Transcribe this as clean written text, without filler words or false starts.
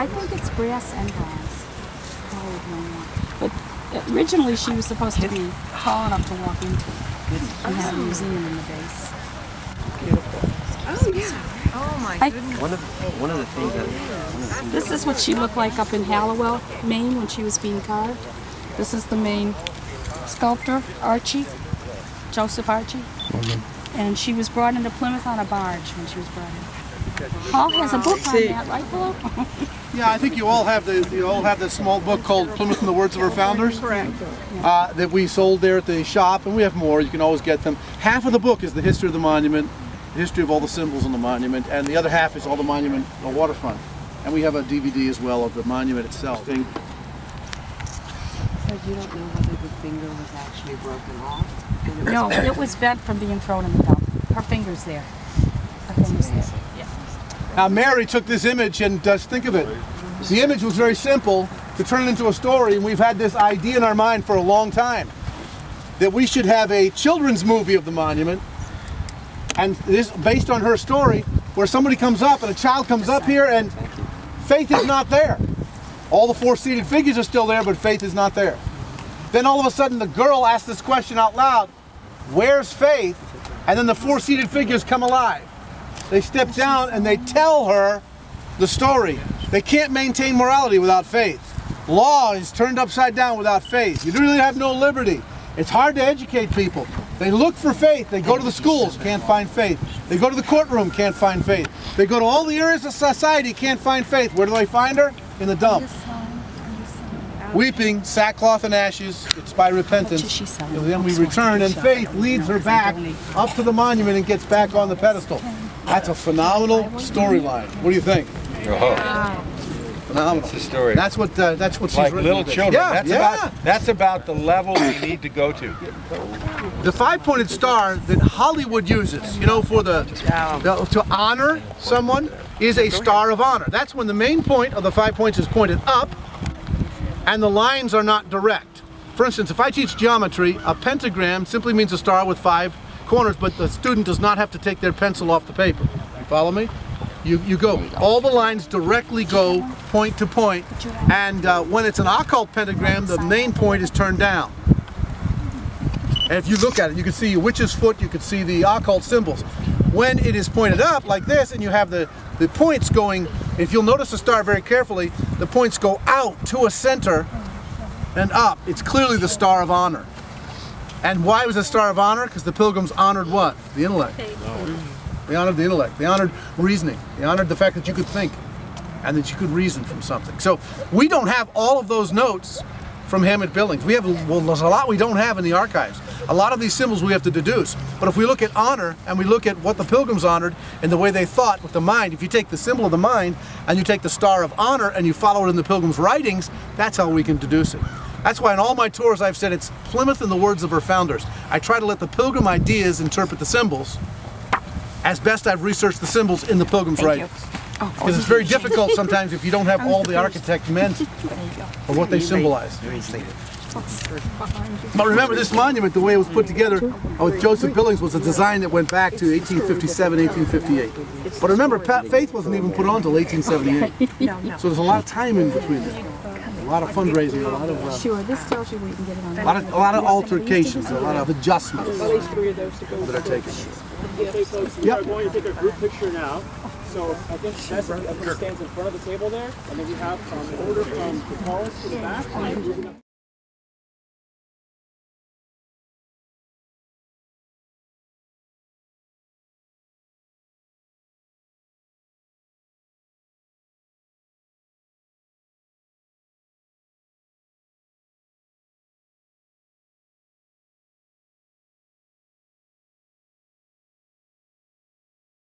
I think it's brass and glass. But originally she was supposed to be tall enough to walk into and have a museum in the base. Beautiful. Oh yeah. Oh my goodness. One of the things that this is what she looked like up in Hallowell, Maine, when she was being carved. This is the main sculptor, Archie, Joseph Archie. And she was brought into Plymouth on a barge when she was brought in. Paul has a book on that, right, Paul? Yeah, I think you all have the small book called Plymouth and the Words of Our Founders. Correct. That we sold there at the shop, and we have more. You can always get them. Half of the book is the history of the monument, the history of all the symbols on the monument, and the other half is all the monument, the waterfront. And we have a DVD as well of the monument itself. So you don't know whether the finger was actually broken off? No, it was bent from being thrown in the dump. Her finger's there. Her finger's there. Yeah. Now Mary took this image, and just think of it. The image was very simple to turn it into a story, and we've had this idea in our mind for a long time that we should have a children's movie of the monument, and this based on her story, where somebody comes up and a child comes up here and faith is not there. All the four-seated figures are still there, but faith is not there. Then all of a sudden the girl asks this question out loud, where's faith? And then the four-seated figures come alive. They step down and they tell her the story. They can't maintain morality without faith. Law is turned upside down without faith. You really have no liberty. It's hard to educate people. They look for faith. They go to the schools, can't find faith. They go to the courtroom, can't find faith. They go to all the areas of society, can't find faith. Where do they find her? In the dump. Weeping, sackcloth and ashes, it's by repentance. And then we return, and faith leads her back up to the monument and gets back on the pedestal. That's a phenomenal storyline. What do you think? Oh. Phenomenal. It's a story. That's what she's like written. little children. Yeah, That's about the level we need to go to. The five-pointed star that Hollywood uses, you know, for to honor someone, is a star of honor. That's when the main point of the 5 points is pointed up, and the lines are not direct. For instance, if I teach geometry, a pentagram simply means a star with 5 corners, but the student does not have to take their pencil off the paper. You follow me? You go. All the lines directly go point to point, and when it's an occult pentagram, the main point is turned down. And if you look at it, you can see a witch's foot, you can see the occult symbols. When it is pointed up like this, and you have the points going, if you'll notice the star very carefully, the points go out to a center and up. It's clearly the star of honor. And why was it a star of honor? Because the pilgrims honored what? The intellect. They honored the intellect. They honored reasoning. They honored the fact that you could think and that you could reason from something. So we don't have all of those notes from Hammett Billings. We have, well, there's a lot we don't have in the archives. A lot of these symbols we have to deduce. But if we look at honor and we look at what the pilgrims honored and the way they thought with the mind, if you take the symbol of the mind and you take the star of honor and you follow it in the pilgrims' writings, that's how we can deduce it. That's why in all my tours I've said it's Plymouth in the words of her founders. I try to let the pilgrim ideas interpret the symbols as best I've researched the symbols in the pilgrim's writings. Because it's very difficult sometimes if you don't have all the architect meant or what they symbolize. But remember, this monument, the way it was put together with Joseph Billings, was a design that went back to 1857, 1858. But remember, faith wasn't even put on until 1878. So there's a lot of time in between there. A lot of fundraising, a lot of Sure, this tells you where you can get it on. a lot of altercations, a lot of adjustments that are taken. Okay, folks, we are going to take a group picture now. So I think best if everyone stands in front of the table there, and then we have an order from the tallest to the back.